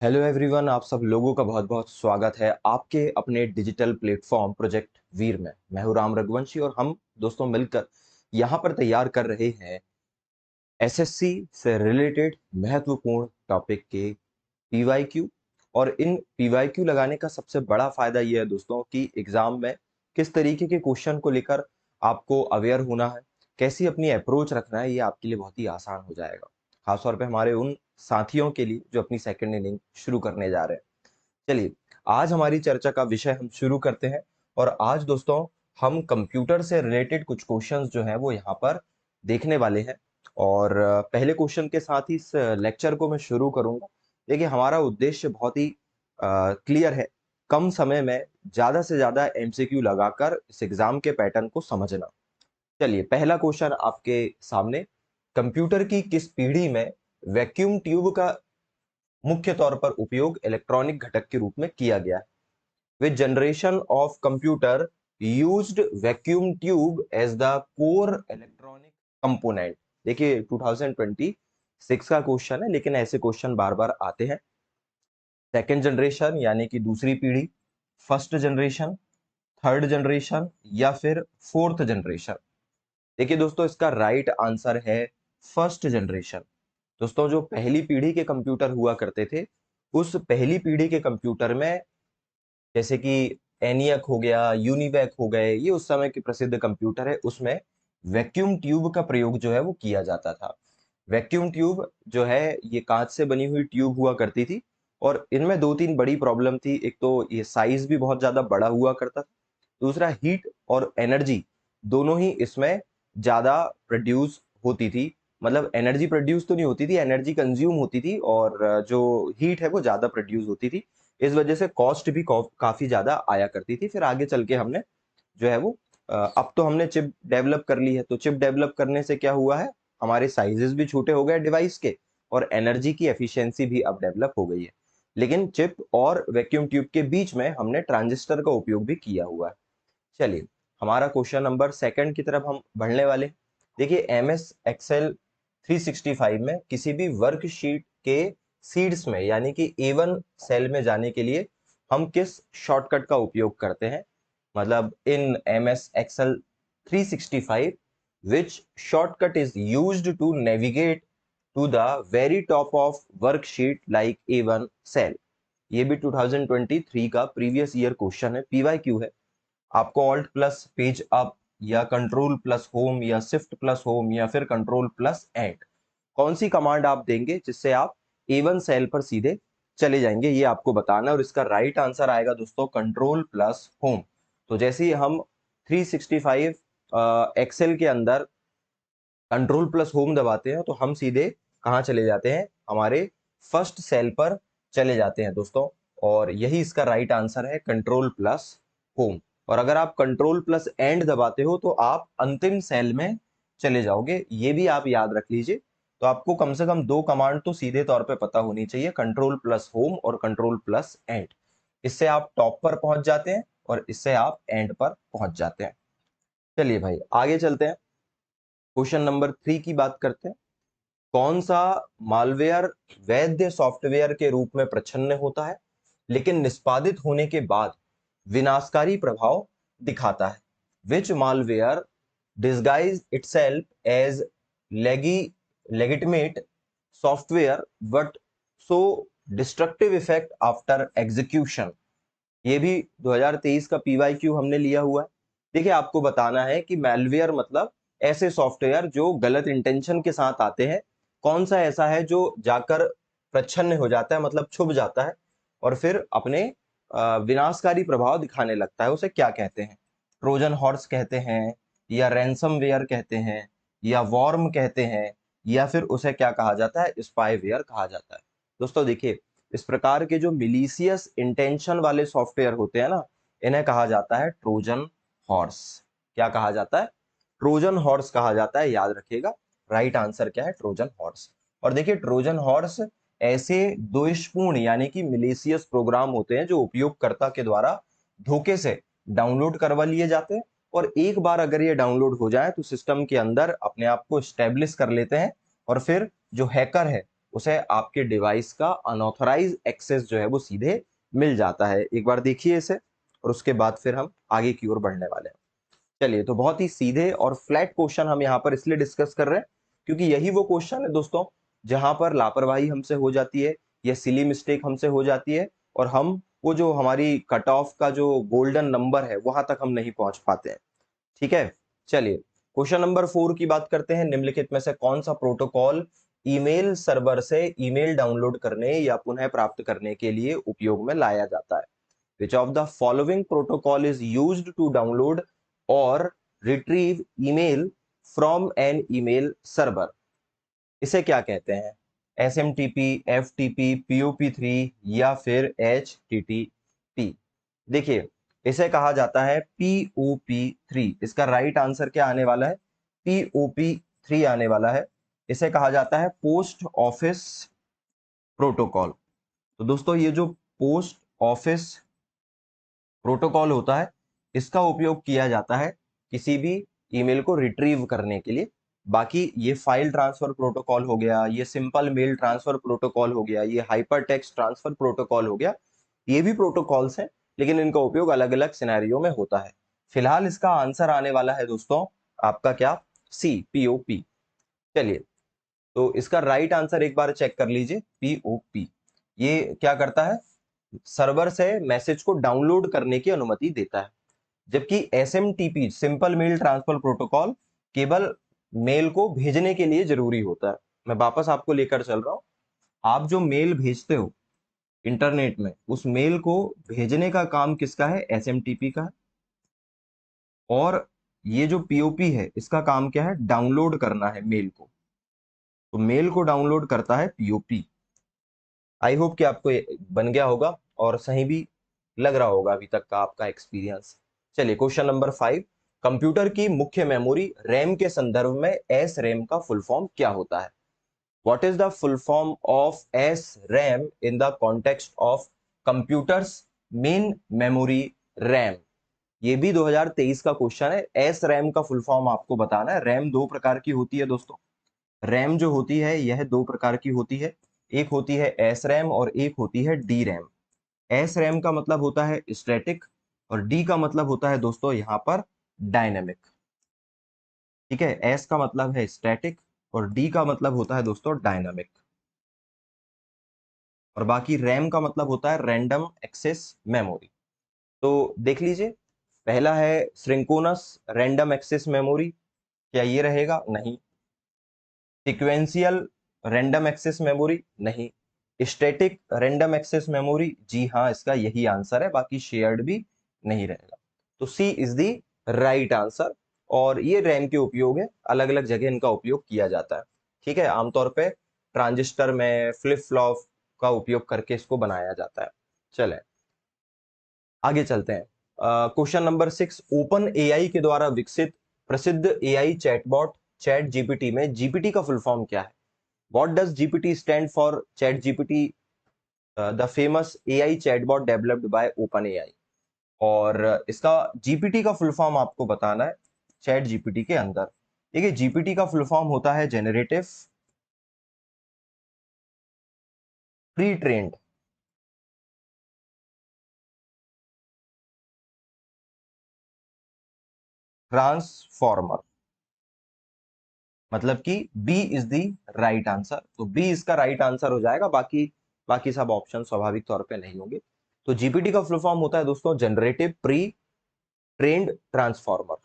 Hello everyone, आप सब लोगों का बहुत बहुत स्वागत है आपके अपने डिजिटल प्लेटफॉर्म प्रोजेक्ट वीर में। मैं हूं राम रघुवंशी और हम दोस्तों मिलकर यहाँ पर तैयार कर रहे हैं एसएससी से रिलेटेड महत्वपूर्ण टॉपिक के पीवाईक्यू। और इन पीवाईक्यू लगाने का सबसे बड़ा फायदा यह है दोस्तों कि एग्जाम में किस तरीके के क्वेश्चन को लेकर आपको अवेयर होना है, कैसी अपनी अप्रोच रखना है, ये आपके लिए बहुत ही आसान हो जाएगा। खासतौर पे हमारे उन साथियों के लिए जो अपनी सेकंड इनिंग शुरू करने जा रहे हैं। चलिए, आज हमारी चर्चा का विषय हम शुरू करते हैं। और आज दोस्तों हम कंप्यूटर से रिलेटेड कुछ क्वेश्चंस जो हैं वो यहाँ पर देखने वाले हैं। और पहले क्वेश्चन के साथ ही इस लेक्चर को मैं शुरू करूंगा। देखिए, हमारा उद्देश्य बहुत ही क्लियर है, कम समय में ज्यादा से ज्यादा एमसीक्यू लगाकर इस एग्जाम के पैटर्न को समझना। चलिए, पहला क्वेश्चन आपके सामने। कंप्यूटर की किस पीढ़ी में वैक्यूम ट्यूब का मुख्य तौर पर उपयोग इलेक्ट्रॉनिक घटक के रूप में किया गया है? Which generation of computer used vacuum tube as the core electronic component? देखिए, 2026 का क्वेश्चन है, लेकिन ऐसे क्वेश्चन बार बार आते हैं। सेकेंड जनरेशन यानी कि दूसरी पीढ़ी, फर्स्ट जनरेशन, थर्ड जनरेशन या फिर फोर्थ जनरेशन? देखिए दोस्तों, इसका राइट आंसर है फर्स्ट जनरेशन। दोस्तों, जो पहली पीढ़ी के कंप्यूटर हुआ करते थे, उस पहली पीढ़ी के कंप्यूटर में जैसे कि एनियक हो गया, यूनिवैक हो गए, ये उस समय के प्रसिद्ध कंप्यूटर है, उसमें वैक्यूम ट्यूब का प्रयोग जो है वो किया जाता था। वैक्यूम ट्यूब जो है ये कांच से बनी हुई ट्यूब हुआ करती थी। और इनमें दो तीन बड़ी प्रॉब्लम थी। एक तो ये साइज भी बहुत ज्यादा बड़ा हुआ करता था। दूसरा, हीट और एनर्जी दोनों ही इसमें ज्यादा प्रोड्यूस होती थी। मतलब एनर्जी प्रोड्यूस तो नहीं होती थी, एनर्जी कंज्यूम होती थी, और जो हीट है वो ज्यादा प्रोड्यूस होती थी। इस वजह से कॉस्ट भी काफी ज्यादा आया करती थी। फिर आगे चल के हमने जो है वो अब तो हमने चिप डेवलप कर ली है, तो चिप डेवलप करने से क्या हुआ है, हमारे साइजेस भी छोटे हो गए डिवाइस के, और एनर्जी की एफिशिएंसी भी अब डेवलप हो गई है। लेकिन चिप और वैक्यूम ट्यूब के बीच में हमने ट्रांजिस्टर का उपयोग भी किया हुआ है। चलिए, हमारा क्वेश्चन नंबर सेकंड की तरफ हम बढ़ने वाले हैं। देखिए, एम एस एक्सेल 365 में किसी भी वर्कशीट के सीड्स में यानी कि A1 सेल में जाने के लिए हम किस शॉर्टकट का उपयोग करते हैं? मतलब in M S Excel 365 which shortcut is used to navigate to the very top of worksheet like A1 cell? ये भी 2023 का प्रीवियस ईयर क्वेश्चन है, पीवाईक्यू है। आपको ऑल्ट प्लस पेज अप या कंट्रोल प्लस होम या शिफ्ट प्लस होम या फिर कंट्रोल प्लस एंड, कौन सी कमांड आप देंगे जिससे आप A1 सेल पर सीधे चले जाएंगे, ये आपको बताना है। और इसका राइट आंसर आएगा दोस्तों कंट्रोल प्लस होम। तो जैसे ही हम 365 एक्सेल के अंदर कंट्रोल प्लस होम दबाते हैं तो हम सीधे कहाँ चले जाते हैं, हमारे फर्स्ट सेल पर चले जाते हैं दोस्तों। और यही इसका राइट आंसर है, कंट्रोल प्लस होम। और अगर आप कंट्रोल प्लस एंड दबाते हो तो आप अंतिम सेल में चले जाओगे, ये भी आप याद रख लीजिए। तो आपको कम से कम दो कमांड तो सीधे तौर पे पता होनी चाहिए, कंट्रोल प्लस होम और कंट्रोल प्लस एंड। इससे आप टॉप पर पहुंच जाते हैं और इससे आप एंड पर पहुंच जाते हैं। चलिए भाई, आगे चलते हैं। क्वेश्चन नंबर 3 की बात करते हैं। कौन सा मालवेयर वैध सॉफ्टवेयर के रूप में प्रच्छन्न होता है लेकिन निष्पादित होने के बाद विनाशकारी प्रभाव दिखाता है? विच malware disguise itself as legitimate software but so destructive effect after execution? ये भी 2023 का पीवाईक्यू हमने लिया हुआ है। देखिए, आपको बताना है कि मैलवेयर मतलब ऐसे सॉफ्टवेयर जो गलत इंटेंशन के साथ आते हैं। कौन सा ऐसा है जो जाकर प्रच्छन्न हो जाता है, मतलब छुप जाता है, और फिर अपने विनाशकारी प्रभाव दिखाने लगता है, उसे क्या कहते हैं? ट्रोजन हॉर्स कहते हैं, या रैंसमवेयर कहते हैं, या वॉर्म कहते हैं, या फिर उसे क्या कहा जाता है, स्पाईवेयर कहा जाता है? दोस्तों देखिए, इस प्रकार के जो मिलीशियस इंटेंशन वाले सॉफ्टवेयर होते हैं ना, इन्हें कहा जाता है ट्रोजन हॉर्स। क्या कहा जाता है? ट्रोजन हॉर्स कहा जाता है, याद रखिएगा। राइट आंसर क्या है? Trojan horse. और देखिए, ट्रोजन हॉर्स ऐसे दोषपूर्ण यानी कि मिलीशियस प्रोग्राम होते हैं जो उपयोगकर्ता के द्वारा धोखे से डाउनलोड करवा लिए जाते हैं। और एक बार अगर ये डाउनलोड हो जाए तो सिस्टम के अंदर अपने आप को स्टेब्लिश कर लेते हैं, और फिर जो हैकर है उसे आपके डिवाइस का अनऑथराइज एक्सेस जो है वो सीधे मिल जाता है। एक बार देखिए इसे, और उसके बाद फिर हम आगे की ओर बढ़ने वाले हैं। चलिए, तो बहुत ही सीधे और फ्लैट क्वेश्चन हम यहाँ पर इसलिए डिस्कस कर रहे हैं क्योंकि यही वो क्वेश्चन है दोस्तों जहां पर लापरवाही हमसे हो जाती है या सिली मिस्टेक हमसे हो जाती है, और हम वो जो हमारी कट ऑफ का जो गोल्डन नंबर है वहां तक हम नहीं पहुंच पाते हैं। ठीक है, चलिए क्वेश्चन नंबर 4 की बात करते हैं। निम्नलिखित में से कौन सा प्रोटोकॉल ईमेल सर्वर से ईमेल डाउनलोड करने या पुनः प्राप्त करने के लिए उपयोग में लाया जाता है? Which of the following protocol is used to download or retrieve email from an email server? इसे क्या कहते हैं? SMTP, FTP, POP3 या फिर HTTP? देखिए, इसे कहा जाता है POP3। इसका राइट आंसर क्या आने वाला है? POP3 आने वाला है। इसे कहा जाता है पोस्ट ऑफिस प्रोटोकॉल। तो दोस्तों, ये जो पोस्ट ऑफिस प्रोटोकॉल होता है, इसका उपयोग किया जाता है किसी भी ईमेल को रिट्रीव करने के लिए। बाकी ये फाइल ट्रांसफर प्रोटोकॉल हो गया, ये सिंपल मेल ट्रांसफर प्रोटोकॉल हो गया, ये हाइपर टेक्स्ट ट्रांसफर प्रोटोकॉल हो गया, ये भी प्रोटोकॉल्स हैं, लेकिन इनका उपयोग अलग अलग सिनेरियो में होता है। फिलहाल इसका आंसर आने वाला है दोस्तों आपका क्या? सी, POP। चलिए, तो इसका राइट आंसर एक बार चेक कर लीजिए। POP ये क्या करता है? सर्वर से मैसेज को डाउनलोड करने की अनुमति देता है, जबकि SMTP simple mail transfer protocol केवल मेल को भेजने के लिए जरूरी होता है। मैं वापस आपको लेकर चल रहा हूं। आप जो मेल भेजते हो इंटरनेट में, उस मेल को भेजने का काम किसका है? SMTP का है। और ये जो POP है, इसका काम क्या है? डाउनलोड करना है मेल को। तो मेल को डाउनलोड करता है POP। आई होप कि आपको ये बन गया होगा और सही भी लग रहा होगा अभी तक का आपका एक्सपीरियंस। चलिए, क्वेश्चन नंबर 5। कंप्यूटर की मुख्य मेमोरी रैम के संदर्भ में एस रैम का फुल फॉर्म क्या होता है? What is the full form of S RAM in the context of computers main memory RAM? ये भी 2023 का क्वेश्चन है। एस रैम का फुल फॉर्म आपको बताना है। रैम दो प्रकार की होती है दोस्तों। रैम जो होती है यह दो प्रकार की होती है। एक होती है एस रैम और एक होती है डी रैम। एस रैम का मतलब होता है स्टैटिक, और डी का मतलब होता है दोस्तों यहाँ पर डायनेमिक। ठीक है, एस का मतलब है स्टैटिक और डी का मतलब होता है दोस्तों डायनामिक। और बाकी रैम का मतलब होता है रैंडम एक्सेस मेमोरी। तो देख लीजिए, पहला है सिंक्रोनस रैंडम एक्सेस मेमोरी। क्या ये रहेगा? नहीं। Sequential random access memory? नहीं। Static random access memory? जी हाँ, इसका यही आंसर है, बाकी शेयर्ड भी नहीं रहेगा। तो सी इज दी राइट आंसर। और ये रैम के उपयोग है, अलग अलग जगह इनका उपयोग किया जाता है। ठीक है, आमतौर पे ट्रांजिस्टर में फ्लिप फ्लॉप का उपयोग करके इसको बनाया जाता है। चले आगे चलते हैं। Question number 6। ओपन एआई के द्वारा विकसित प्रसिद्ध एआई चैटबॉट चैट जीपीटी में जीपीटी का फुल फॉर्म क्या है? What does GPT stand for? ChatGPT, the famous AI chatbot developed by OpenAI। और इसका जीपीटी का फुल फॉर्म आपको बताना है चैट जीपीटी के अंदर। देखिए, जीपीटी का फुल फॉर्म होता है जेनरेटिव प्री ट्रेन्ड ट्रांसफॉर्मर। मतलब कि B is the right answer. तो बी इसका राइट आंसर हो जाएगा, बाकी बाकी सब ऑप्शन स्वाभाविक तौर पे नहीं होंगे। तो जीपीटी का फुल फॉर्म होता है दोस्तों generative pre trained transformer.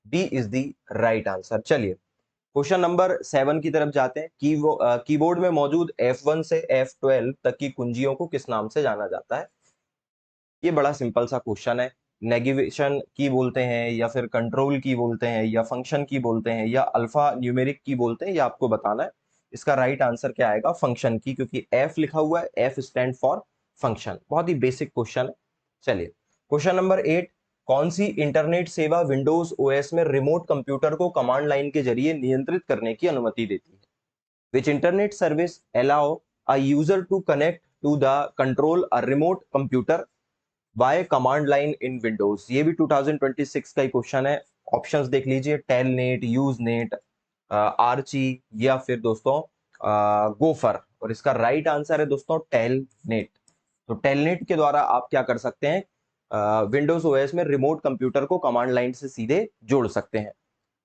B is the right answer. चलिए, क्वेश्चन नंबर 7 की तरफ जाते हैं। कीबोर्ड में मौजूद F1 से F12 तक की कुंजियों को किस नाम से जाना जाता है? ये बड़ा सिंपल सा क्वेश्चन है। नेविगेशन की बोलते हैं, या फिर कंट्रोल की बोलते हैं, या फंक्शन की बोलते हैं, या अल्फा न्यूमेरिक की बोलते हैं, ये आपको बताना है। इसका राइट आंसर क्या आएगा? फंक्शन की, क्योंकि F लिखा हुआ है, F स्टैंड फॉर फंक्शन। बहुत ही बेसिक क्वेश्चन है। चलिए, क्वेश्चन नंबर 8। कौन सी इंटरनेट सेवा विंडोज ओएस में रिमोट कंप्यूटर को कमांड लाइन के जरिए नियंत्रित करने की अनुमति देती है? Which internet service allow a user to connect to the control a remote computer bye command line in Windows? ये भी 2026 का ही क्वेश्चन है। ऑप्शंस देख लीजिए, टेलनेट, यूजनेट, आर्ची, या फिर दोस्तों गोफर। और इसका राइट आंसर है दोस्तों टेलनेट। तो टेलनेट के द्वारा आप क्या कर सकते हैं, विंडोज ओएस में रिमोट कंप्यूटर को कमांड लाइन से सीधे जोड़ सकते हैं।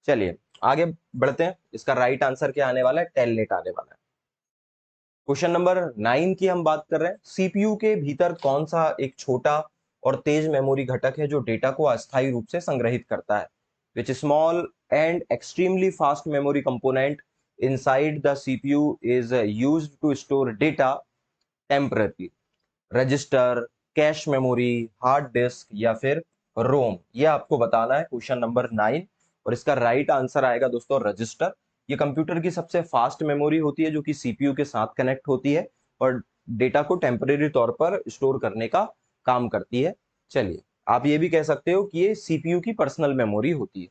चलिए आगे बढ़ते हैं, इसका राइट आंसर क्या आने वाला है, टेलनेट आने वाला है। क्वेश्चन नंबर 9 की हम बात कर रहे हैं, सीपीयू के भीतर कौन सा एक छोटा और तेज मेमोरी घटक है जो डेटा को अस्थायी रूप से संग्रहित करता है। Which small and extremely fast memory component inside the CPU is used to store data temporary. Register, cache memory, hard disk या फिर रोम, ये आपको बताना है क्वेश्चन नंबर 9। और इसका राइट आंसर आएगा दोस्तों रजिस्टर। ये कंप्यूटर की सबसे फास्ट मेमोरी होती है जो कि सीपीयू के साथ कनेक्ट होती है और डेटा को टेम्परेरी तौर पर स्टोर करने का काम करती है। चलिए आप ये भी कह सकते हो कि ये सीपीयू की पर्सनल मेमोरी होती है।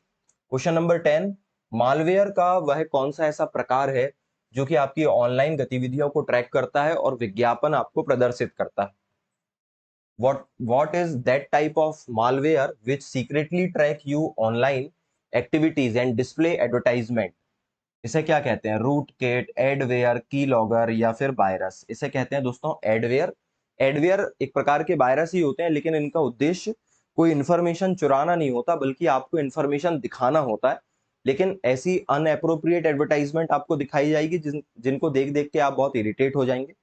क्वेश्चन नंबर 10, मालवेयर का वह कौन सा ऐसा प्रकार है जो कि आपकी ऑनलाइन गतिविधियों को ट्रैक करता है और विज्ञापन आपको प्रदर्शित करता है। What is that type of malware which secretly track you online activities and display advertisement? इसे क्या कहते हैं, रूट केट, एडवेयर, की लॉगर या फिर वायरस। इसे कहते हैं दोस्तों एडवेयर। एडवेयर एक प्रकार के वायरस ही होते हैं, लेकिन इनका उद्देश्य कोई इंफॉर्मेशन चुराना नहीं होता बल्कि आपको इंफॉर्मेशन दिखाना होता है। लेकिन ऐसी अनएप्रोप्रिएट एडवर्टाइजमेंट आपको दिखाई जाएगी जिनको देख देख के आप बहुत इरिटेट हो जाएंगे।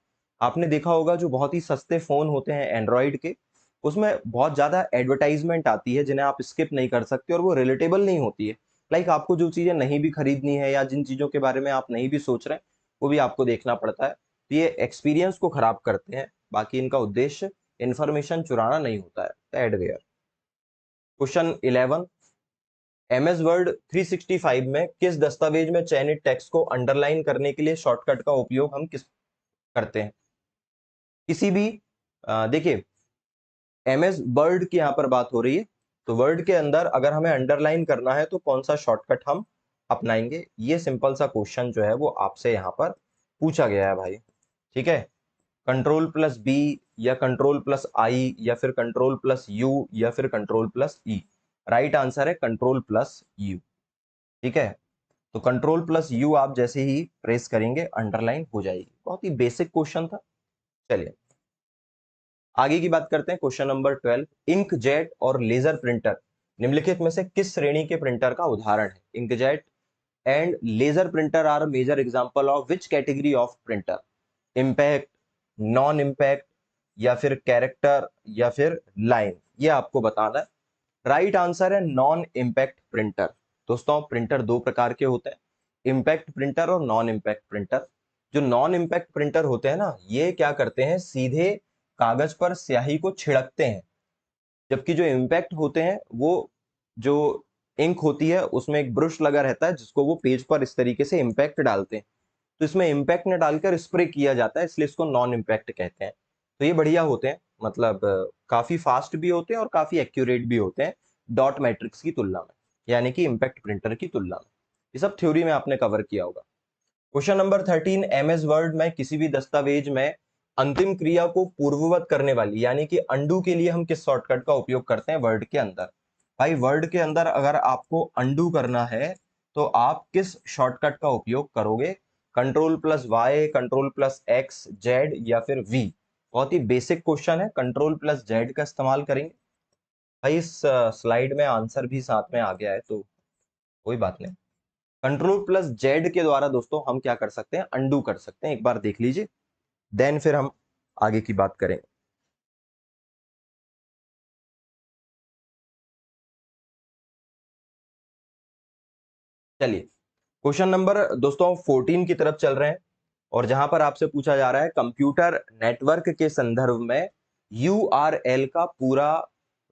आपने देखा होगा जो बहुत ही सस्ते फोन होते हैं एंड्रॉइड के, उसमें बहुत ज्यादा एडवर्टाइजमेंट आती है जिन्हें आप स्किप नहीं कर सकते और वो रिलेटेबल नहीं होती है। लाइक आपको जो चीजें नहीं भी खरीदनी है या जिन चीजों के बारे में आप नहीं भी सोच रहे हैं वो भी आपको देखना पड़ता है। तो ये एक्सपीरियंस को खराब करते हैं, बाकी इनका उद्देश्य इंफॉर्मेशन चुराना नहीं होता है। एडवेयर। क्वेश्चन 11, एमएस वर्ड 365 में किस दस्तावेज में चयनित टेक्स्ट को अंडरलाइन करने के लिए शॉर्टकट का उपयोग हम किस करते हैं। किसी भी देखिए एमएस वर्ड की यहाँ पर बात हो रही है, तो वर्ड के अंदर अगर हमें अंडरलाइन करना है तो कौन सा शॉर्टकट हम अपनाएंगे। ये सिंपल सा क्वेश्चन जो है वो आपसे यहाँ पर पूछा गया है भाई। ठीक है, कंट्रोल प्लस बी या कंट्रोल प्लस आई या फिर कंट्रोल प्लस यू या फिर कंट्रोल प्लस ई। राइट आंसर है कंट्रोल प्लस यू। ठीक है, तो कंट्रोल प्लस यू आप जैसे ही प्रेस करेंगे अंडरलाइन हो जाएगी। बहुत ही बेसिक क्वेश्चन था। चलिए आगे की बात करते हैं। क्वेश्चन नंबर 12, इंकजेट और लेजर प्रिंटर निम्नलिखित में से किस श्रेणी के प्रिंटर का उदाहरण है। Inkjet and laser printer are major example of which category of printer. Impact, non impact या फिर कैरेक्टर या फिर लाइन, ये आपको बताना है। राइट आंसर है नॉन इम्पैक्ट प्रिंटर। दोस्तों प्रिंटर दो प्रकार के होते हैं, इम्पैक्ट प्रिंटर और नॉन इम्पैक्ट प्रिंटर। जो नॉन इम्पैक्ट प्रिंटर होते हैं ना, ये क्या करते हैं, सीधे कागज पर स्याही को छिड़कते हैं। जबकि जो इम्पैक्ट होते हैं वो जो इंक होती है उसमें एक ब्रश लगा रहता है जिसको वो पेज पर इस तरीके से इम्पैक्ट डालते हैं। तो इसमें इम्पैक्ट न डालकर स्प्रे किया जाता है, इसलिए इसको नॉन इम्पैक्ट कहते हैं। तो ये बढ़िया होते हैं, मतलब काफी फास्ट भी होते हैं और काफी एक्यूरेट भी होते हैं डॉट मैट्रिक्स की तुलना में, यानी कि इम्पैक्ट प्रिंटर की तुलना में। ये सब थ्योरी में आपने कवर किया होगा। क्वेश्चन नंबर 13, एमएस वर्ड में किसी भी दस्तावेज में अंतिम क्रिया को पूर्ववत करने वाली यानी कि अंडू के लिए हम किस शॉर्टकट का उपयोग करते हैं वर्ड के अंदर। भाई वर्ड के अंदर अगर आपको अंडू करना है तो आप किस शॉर्टकट का उपयोग करोगे। Control plus Y, control plus X, Z या फिर वी। बहुत ही बेसिक क्वेश्चन है, कंट्रोल प्लस जेड का इस्तेमाल करेंगे। भाई इस स्लाइड में आंसर भी साथ में आ गया है तो कोई बात नहीं। कंट्रोल प्लस जेड के द्वारा दोस्तों हम क्या कर सकते हैं, अंडू कर सकते हैं। एक बार देख लीजिए, देन फिर हम आगे की बात करें। चलिए क्वेश्चन नंबर दोस्तों 14 की तरफ चल रहे हैं और जहां पर आपसे पूछा जा रहा है कंप्यूटर नेटवर्क के संदर्भ में यूआरएल का पूरा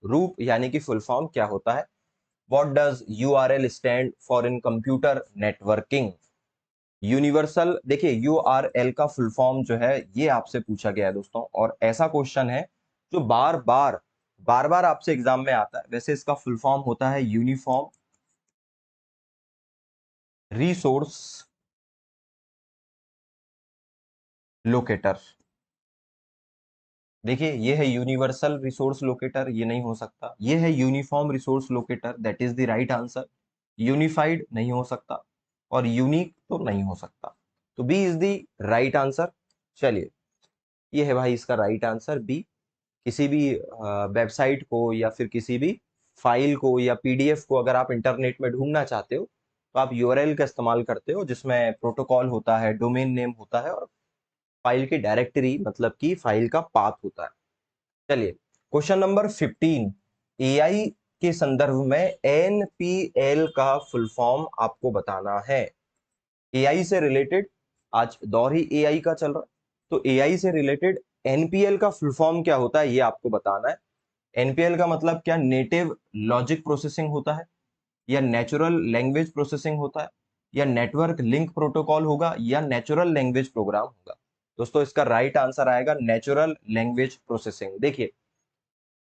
रूप यानी कि फुल फॉर्म क्या होता है। What does URL stand for in computer networking. Universal, देखिए यूआरएल का फुल फॉर्म जो है ये आपसे पूछा गया है दोस्तों, और ऐसा क्वेश्चन है जो बार बार आपसे एग्जाम में आता है। वैसे इसका फुल फॉर्म होता है यूनिफॉर्म रिसोर्स लोकेटर। देखिए ये है यूनिवर्सल रिसोर्स लोकेटर, ये नहीं हो सकता। ये है uniform resource locator, that is the right answer. Unified नहीं हो सकता और यूनिक तो नहीं हो सकता। तो B is the right answer. चलिए, ये है भाई इसका राइट आंसर बी। किसी भी वेबसाइट को या फिर किसी भी फाइल को या पीडीएफ को अगर आप इंटरनेट में ढूंढना चाहते हो तो आप यूआरएल का इस्तेमाल करते हो, जिसमें प्रोटोकॉल होता है, डोमेन नेम होता है और फाइल की डायरेक्टरी मतलब कि फाइल का पाथ होता है। चलिए, क्वेश्चन नंबर 15। एआई के संदर्भ में एनपीएल का फुल फॉर्म आपको बताना है। एआई से रिलेटेड आज दौर ही एआई का चल रहा है, तो एआई से रिलेटेड एनपीएल का फुल फॉर्म क्या होता है ये आपको बताना है। एनपीएल का मतलब क्या नेटिव लॉजिक प्रोसेसिंग होता है, या नेचुरल लैंग्वेज प्रोसेसिंग होता है, या नेटवर्क लिंक प्रोटोकॉल होगा, या नेचुरल लैंग्वेज प्रोग्राम होगा। दोस्तों इसका राइट आंसर आएगा नेचुरल लैंग्वेज प्रोसेसिंग। देखिए,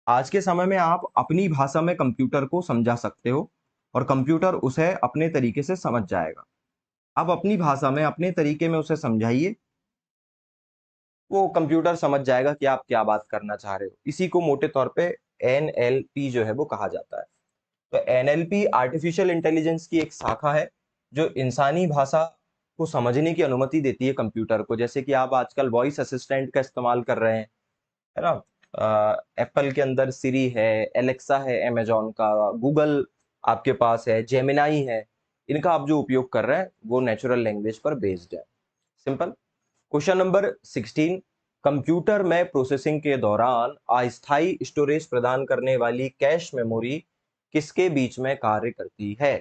आज के समय में आप अपनी भाषा में कंप्यूटर को समझा सकते हो और कंप्यूटर उसे अपने तरीके से समझ जाएगा। आप अपनी भाषा में अपने तरीके में उसे समझाइए, वो कंप्यूटर समझ जाएगा कि आप क्या बात करना चाह रहे हो। इसी को मोटे तौर पे एनएलपी जो है वो कहा जाता है। तो एनएलपी आर्टिफिशियल इंटेलिजेंस की एक शाखा है जो इंसानी भाषा को समझने की अनुमति देती है कंप्यूटर को। जैसे कि आप आजकल वॉइस असिस्टेंट का इस्तेमाल कर रहे हैं, है ना। एप्पल के अंदर सिरी है, एलेक्सा है, अमेजोन का, गूगल आपके पास है, जेमिनाई है। इनका आप जो उपयोग कर रहे हैं वो नेचुरल लैंग्वेज पर बेस्ड है। सिंपल। Question number 16। कंप्यूटर में प्रोसेसिंग के दौरान अस्थायी स्टोरेज प्रदान करने वाली कैश मेमोरी किसके बीच में कार्य करती है?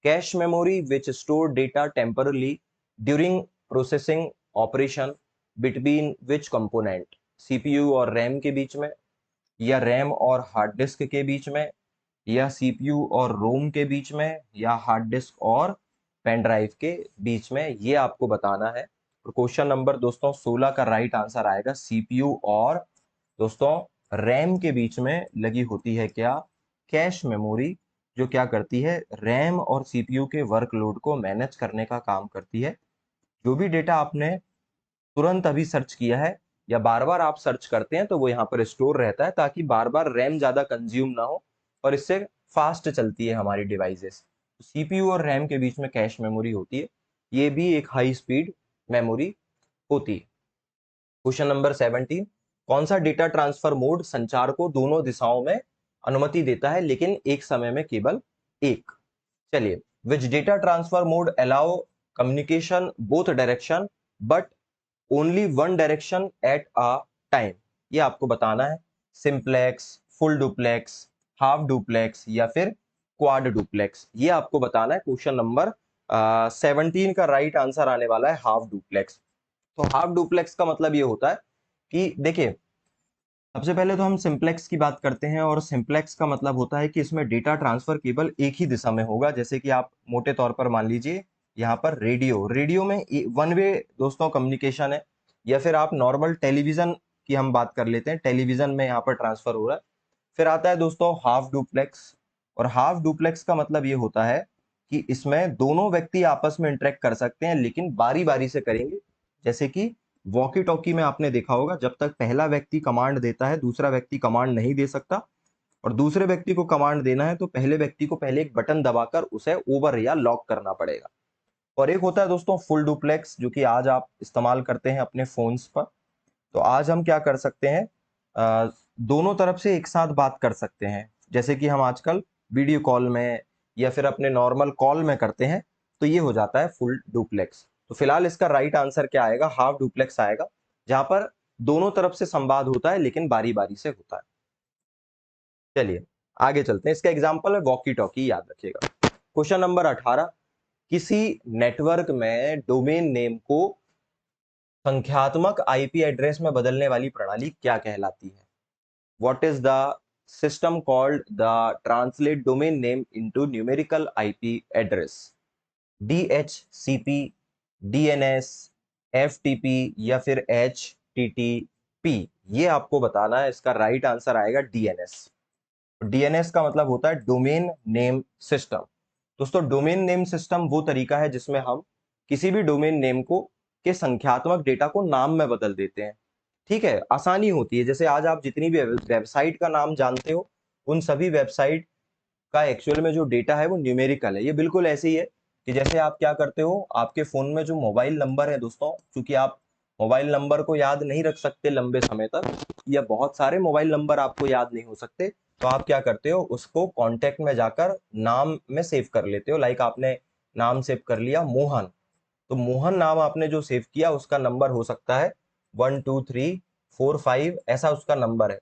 Cache memory which store data temporarily during processing operation between which component? CPU और रैम के बीच में, या रैम और हार्ड डिस्क के बीच में, या सीपीयू और रोम के बीच में, या हार्ड डिस्क और पेन ड्राइव के बीच में, ये आपको बताना है। और क्वेश्चन नंबर दोस्तों 16 का राइट आंसर आएगा सीपीयू और दोस्तों रैम के बीच में लगी होती है क्या? कैश मेमोरी, जो क्या करती है, रैम और सीपीयू के वर्कलोड को मैनेज करने का काम करती है। जो भी डेटा आपने तुरंत अभी सर्च किया है या बार बार आप सर्च करते हैं तो वो यहाँ पर स्टोर रहता है, ताकि बार बार रैम ज्यादा कंज्यूम ना हो और इससे फास्ट चलती है हमारी डिवाइसेस। सीपीयू और रैम के बीच में कैश मेमोरी होती है, ये भी एक हाई स्पीड मेमोरी होती है। Question number 17। कौन सा डेटा ट्रांसफर मोड संचार को दोनों दिशाओं में अनुमति देता है लेकिन एक समय में केवल एक? चलिए, which data transfer mode allow communication both direction but only one direction at a time? ये आपको बताना है। Simplex, full duplex, half duplex या फिर क्वाड डुप्लेक्स, ये आपको बताना है। क्वेश्चन नंबर 17 का राइट आंसर आने वाला है हाफ डुप्लेक्स। तो हाफ डुप्लेक्स का मतलब ये होता है कि देखिए, सबसे पहले तो हम सिंप्लेक्स की बात करते हैं, और सिंप्लेक्स का मतलब होता है कि इसमें डेटा ट्रांसफर केवल एक ही दिशा में होगा। जैसे कि आप मोटे तौर पर मान लीजिए यहाँ पर रेडियो, रेडियो में वन वे दोस्तों कम्युनिकेशन है, या फिर आप नॉर्मल टेलीविजन की हम बात कर लेते हैं, टेलीविजन में यहाँ पर ट्रांसफर हो रहा है। फिर आता है दोस्तों हाफ डुप्लेक्स, और हाफ डुप्लेक्स का मतलब ये होता है कि इसमें दोनों व्यक्ति आपस में इंटरेक्ट कर सकते हैं लेकिन बारी बारी से करेंगे। जैसे कि वॉकी टॉकी में आपने देखा होगा, जब तक पहला व्यक्ति कमांड देता है दूसरा व्यक्ति कमांड नहीं दे सकता, और दूसरे व्यक्ति को कमांड देना है तो पहले व्यक्ति को पहले एक बटन दबाकर उसे ओवर या लॉक करना पड़ेगा। और एक होता है दोस्तों फुल डुप्लेक्स, जो कि आज आप इस्तेमाल करते हैं अपने फोन्स पर। तो आज हम क्या कर सकते हैं, दोनों तरफ से एक साथ बात कर सकते हैं, जैसे कि हम आजकल वीडियो कॉल में या फिर अपने नॉर्मल कॉल में करते हैं। तो ये हो जाता है फुल डुप्लेक्स। तो फिलहाल इसका राइट आंसर क्या आएगा? हाफ डुप्लेक्स आएगा, जहां पर दोनों तरफ से संवाद होता है लेकिन बारी बारी से होता है। चलिए आगे चलते हैं। इसका एग्जाम्पल है वॉकी टॉकी, याद रखिएगा। Question number 18। किसी नेटवर्क में डोमेन नेम को संख्यात्मक आईपी एड्रेस में बदलने वाली प्रणाली क्या कहलाती है? What is the system called the translate domain name into numerical IP address? DHCP, DNS, FTP या फिर HTTP? ये आपको बताना है। इसका राइट आंसर आएगा DNS। डीएनएस का मतलब होता है डोमेन नेम सिस्टम। दोस्तों डोमेन नेम सिस्टम वो तरीका है जिसमें हम किसी भी डोमेन नेम को के संख्यात्मक डेटा को नाम में बदल देते हैं। ठीक है, आसानी होती है। जैसे आज आप जितनी भी वेबसाइट का नाम जानते हो, उन सभी वेबसाइट का एक्चुअल में जो डेटा है वो न्यूमेरिकल है। ये बिल्कुल ऐसे ही है कि जैसे आप क्या करते हो, आपके फोन में जो मोबाइल नंबर है दोस्तों, क्योंकि आप मोबाइल नंबर को याद नहीं रख सकते लंबे समय तक, या बहुत सारे मोबाइल नंबर आपको याद नहीं हो सकते, तो आप क्या करते हो, उसको कॉन्टेक्ट में जाकर नाम में सेव कर लेते हो। लाइक आपने नाम सेव कर लिया मोहन, तो मोहन नाम आपने जो सेव किया उसका नंबर हो सकता है 1 2 3 4 5, ऐसा उसका नंबर है,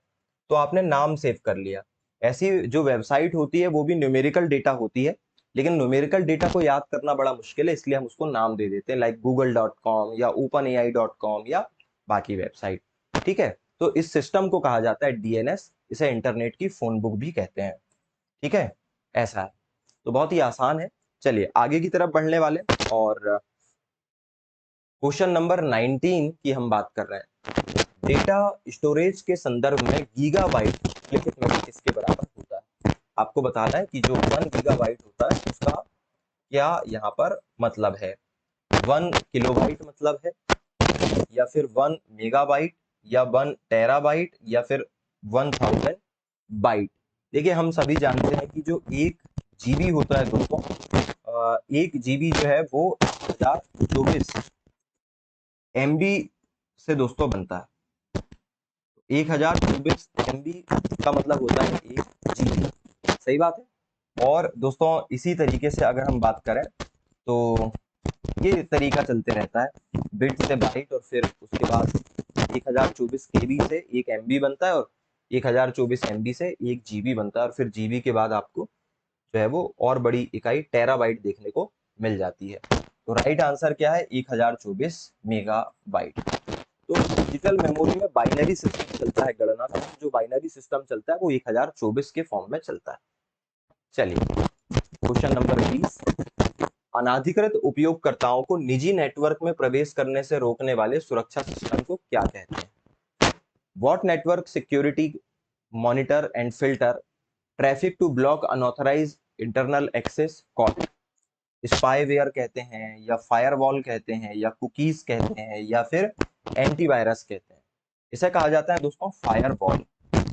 तो आपने नाम सेव कर लिया। ऐसी जो वेबसाइट होती है वो भी न्यूमेरिकल डेटा होती है, लेकिन न्यूमेरिकल डेटा को याद करना बड़ा मुश्किल है, इसलिए हम उसको नाम दे देते हैं, लाइक google.com या openai.com या बाकी वेबसाइट। ठीक है, तो इस सिस्टम को कहा जाता है डीएनएस, इसे इंटरनेट की फोन बुक भी कहते हैं। ठीक है, ऐसा है, तो बहुत ही आसान है। चलिए आगे की तरफ बढ़ने वाले, और क्वेश्चन नंबर 19 की हम बात कर रहे हैं। डेटा स्टोरेज के संदर्भ में गीगाबाइट निम्नलिखित में से किसके बराबर होता है? आपको बताना है कि जो 1 गीगाबाइट होता है उसका क्या यहाँ पर मतलब है। 1 किलोबाइट मतलब है, या फिर 1 मेगाबाइट, या 1 टेराबाइट, या फिर 1000 बाइट। देखिए हम सभी जानते हैं कि जो 1 जीबी होता है दोस्तों, 1 जीबी जो है वो 1024 MB से दोस्तों बनता है। 1024 MB का मतलब होता है 1 जीबी, सही बात है। और दोस्तों इसी तरीके से अगर हम बात करें तो ये तरीका चलते रहता है, बिट से बाइट, और फिर उसके बाद 1024 KB से 1 MB बनता है, और 1024 MB से 1 जीबी बनता है, और फिर जीबी के बाद आपको जो है वो और बड़ी इकाई टेराबाइट देखने को मिल जाती है। तो राइट आंसर क्या है, 1024 मेगाबाइट। तो डिजिटल मेमोरी में बाइनरी सिस्टम चलता है, गणना का जो बाइनरी सिस्टम चलता है वो 1024 के फॉर्म में चलता है। चलिए क्वेश्चन नंबर 20, अनाधिकृत उपयोगकर्ताओं को निजी नेटवर्क में प्रवेश करने से रोकने वाले सुरक्षा सिस्टम को क्या कहते हैं? What network security monitor and filter traffic to block unauthorized internal access call? Spyware कहते हैं, या फायरवॉल कहते हैं, या कुकीज कहते हैं, या फिर एंटीवायरस कहते हैं। इसे कहा जाता है दोस्तों फायरवॉल।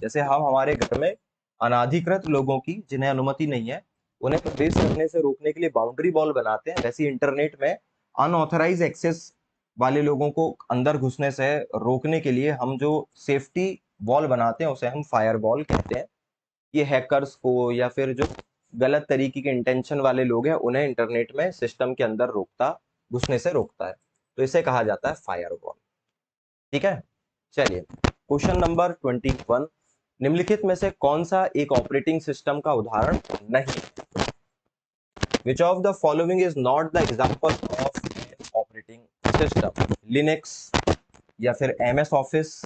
जैसे हम हमारे घर में अनाधिकृत लोगों की, जिन्हें अनुमति नहीं है, उन्हें प्रवेश करने से रोकने के लिए बाउंड्री वॉल बनाते हैं, वैसे इंटरनेट में अनऑथराइज एक्सेस वाले लोगों को अंदर घुसने से रोकने के लिए हम जो सेफ्टी वॉल बनाते हैं उसे हम फायरवॉल कहते हैं। ये हैकर्स को या फिर जो गलत तरीके के इंटेंशन वाले लोग हैं उन्हें इंटरनेट में सिस्टम के अंदर घुसने से रोकता है, तो इसे कहा जाता है फायरवॉल। ठीक है, चलिए क्वेश्चन नंबर 21, निम्नलिखित में से कौन सा एक ऑपरेटिंग सिस्टम का उदाहरण नहीं है? Which of the following is not the example of an operating system? Linux, या फिर MS ऑफिस,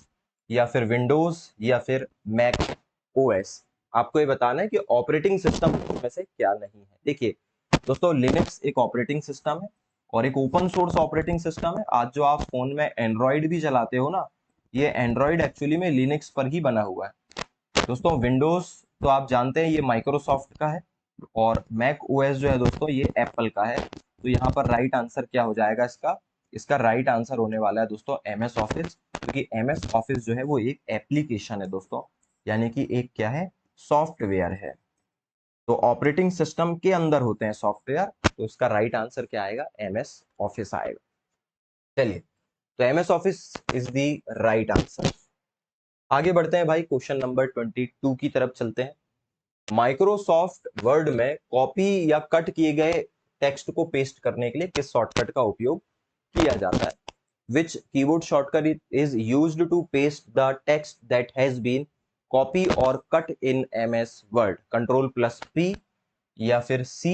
या फिर विंडोज, या फिर मैक OS। आपको ये बताना है कि ऑपरेटिंग सिस्टम में से क्या नहीं है। देखिए दोस्तों लिनक्स एक ऑपरेटिंग सिस्टम है, और एक ओपन सोर्स ऑपरेटिंग सिस्टम है। आज जो आप फोन में एंड्रॉइड भी चलाते हो ना, ये एंड्रॉइड एक्चुअली में लिनक्स पर ही बना हुआ है। दोस्तों विंडोज तो आप जानते हैं ये माइक्रोसॉफ्ट का है, और मैक ओएस जो है दोस्तों ये एप्पल का है। तो यहाँ पर राइट आंसर क्या हो जाएगा इसका? इसका राइट आंसर होने वाला है दोस्तों MS ऑफिस, क्योंकि MS ऑफिस जो है वो एक एप्लीकेशन है दोस्तों, यानी कि एक क्या है, सॉफ्टवेयर है। तो ऑपरेटिंग सिस्टम के अंदर होते हैं सॉफ्टवेयर, तो इसका राइट आंसर क्या आएगा? MS ऑफिस आएगा। चलिए तो MS office is the right answer. आगे बढ़ते हैं भाई, क्वेश्चन नंबर 22 की तरफ चलते हैं। माइक्रोसॉफ्ट वर्ड में कॉपी या कट किए गए टेक्स्ट को पेस्ट करने के लिए किस शॉर्टकट का उपयोग किया जाता है? Which keyboard shortcut is used to paste the text that has been copy or cut in MS Word? Ctrl+P, या फिर C,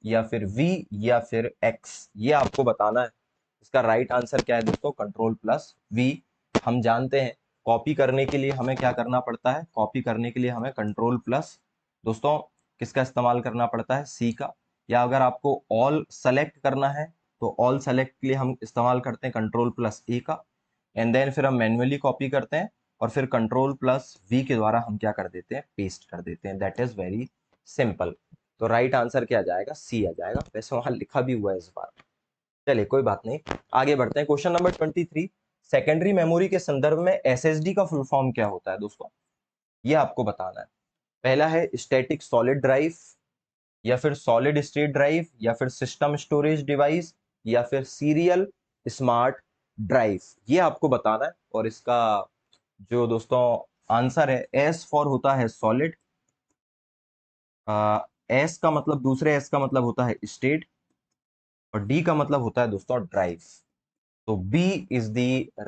या फिर V, या फिर X? ये आपको बताना है। इसका राइट आंसर क्या है दोस्तों? Ctrl+V। हम जानते हैं कॉपी करने के लिए हमें क्या करना पड़ता है? कॉपी करने के लिए हमें कंट्रोल प्लस दोस्तों किसका इस्तेमाल करना पड़ता है? C का। या अगर आपको ऑल सेलेक्ट करना है तो ऑल सेलेक्ट के लिए हम इस्तेमाल करते हैं Ctrl+A का, एंड देन फिर हम मैन्युअली कॉपी करते हैं, और फिर Ctrl+V के द्वारा हम क्या कर देते हैं? पेस्ट कर देते हैं। That is very simple. तो राइट आंसर क्या आ जाएगा? C आ जाएगा। वैसे वहां लिखा भी हुआ है इस बार। चलिए कोई बात नहीं, आगे बढ़ते हैं। क्वेश्चन नंबर 23, सेकेंडरी मेमोरी के संदर्भ में SSD का फुल फॉर्म क्या होता है दोस्तों? ये आपको बताना है। पहला है स्टैटिक सॉलिड ड्राइव, या फिर सॉलिड स्टेट ड्राइव, या फिर सिस्टम स्टोरेज डिवाइस, या फिर सीरियल स्मार्ट ड्राइव, ये आपको बताना है। और इसका जो दोस्तों आंसर है, एस फॉर होता है सॉलिड, एस का मतलब, दूसरे एस का मतलब होता है स्टेट, और डी का मतलब होता है दोस्तों ड्राइव। तो B is the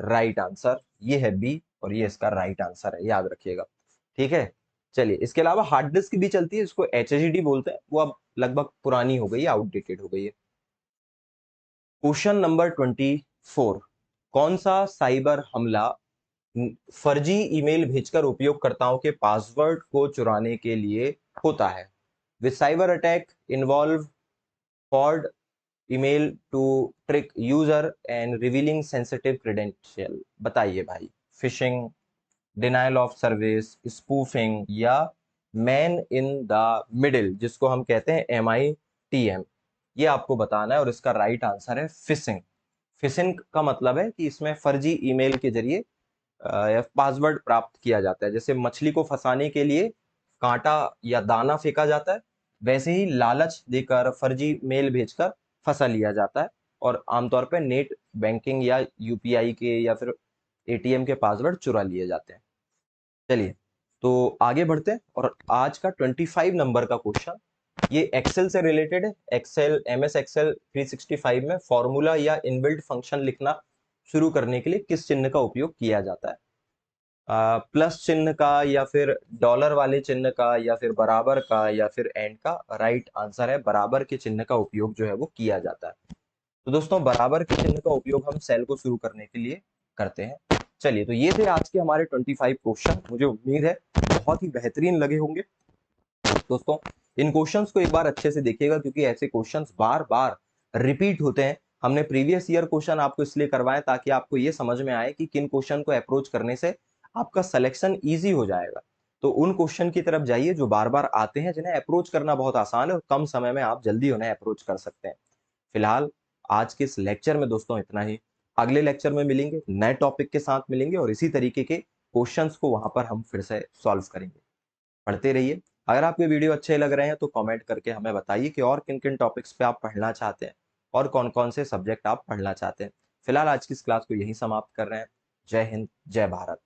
right answer, ये है बी और ये इसका राइट आंसर है, याद रखिएगा। ठीक है, चलिए इसके अलावा हार्ड डिस्क भी चलती है, इसको एचएचडी बोलते हैं, वो अब लगभग पुरानी हो गई है, आउटडेटेड हो गई है। क्वेश्चन नंबर 24, कौन सा साइबर हमला फर्जी ईमेल भेजकर उपयोगकर्ताओं के पासवर्ड को चुराने के लिए होता है? With cyber attack involve fraud email to trick user and revealing sensitive credential. बताइए भाई, phishing, denial of service, spoofing, या मैन इन द मिडिल, जिसको हम कहते हैं MITM, ये आपको बताना है। और इसका राइट आंसर है फिशिंग। फिशिंग का मतलब है कि इसमें फर्जी ईमेल के जरिए पासवर्ड प्राप्त किया जाता है। जैसे मछली को फंसाने के लिए कांटा या दाना फेंका जाता है, वैसे ही लालच देकर फर्जी मेल भेजकर फंसा लिया जाता है, और आमतौर पर नेट बैंकिंग या UPI के या फिर ATM के पासवर्ड चुरा लिए जाते हैं। चलिए तो आगे बढ़ते हैं, और आज का 25 नंबर का क्वेश्चन ये एक्सेल से रिलेटेड है। एक्सेल, MS एक्सेल 365 में फॉर्मूला या इनबिल्ट फंक्शन लिखना शुरू करने के लिए किस चिन्ह का उपयोग किया जाता है? प्लस चिन्ह का, या फिर डॉलर वाले चिन्ह का, या फिर बराबर का, या फिर एंड का? राइट आंसर है बराबर के चिन्ह का उपयोग जो है वो किया जाता है। तो दोस्तों बराबर के चिन्ह का उपयोग हम सेल को शुरू करने के लिए करते हैं। चलिए, तो ये थे आज के हमारे 25 क्वेश्चन। मुझे उम्मीद है बहुत ही बेहतरीन लगे होंगे दोस्तों। इन क्वेश्चंस को एक बार अच्छे से देखिएगा, क्योंकि ऐसे क्वेश्चंस बार बार रिपीट होते हैं। हमने प्रीवियस ईयर क्वेश्चन आपको इसलिए करवाए ताकि आपको ये समझ में आए कि किन क्वेश्चन को अप्रोच करने से आपका सिलेक्शन इजी हो जाएगा। तो उन क्वेश्चन की तरफ जाइए जो बार बार आते हैं, जिन्हें अप्रोच करना बहुत आसान है और कम समय में आप जल्दी उन्हें अप्रोच कर सकते हैं। फिलहाल आज के इस लेक्चर में दोस्तों इतना ही। अगले लेक्चर में मिलेंगे, नए टॉपिक के साथ मिलेंगे, और इसी तरीके के क्वेश्चंस को वहां पर हम फिर से सॉल्व करेंगे। पढ़ते रहिए। अगर आपके वीडियो अच्छे लग रहे हैं तो कमेंट करके हमें बताइए कि और किन किन टॉपिक्स पे आप पढ़ना चाहते हैं, और कौन कौन से सब्जेक्ट आप पढ़ना चाहते हैं। फिलहाल आज की इस क्लास को यहीं समाप्त कर रहे हैं। जय हिंद, जय भारत।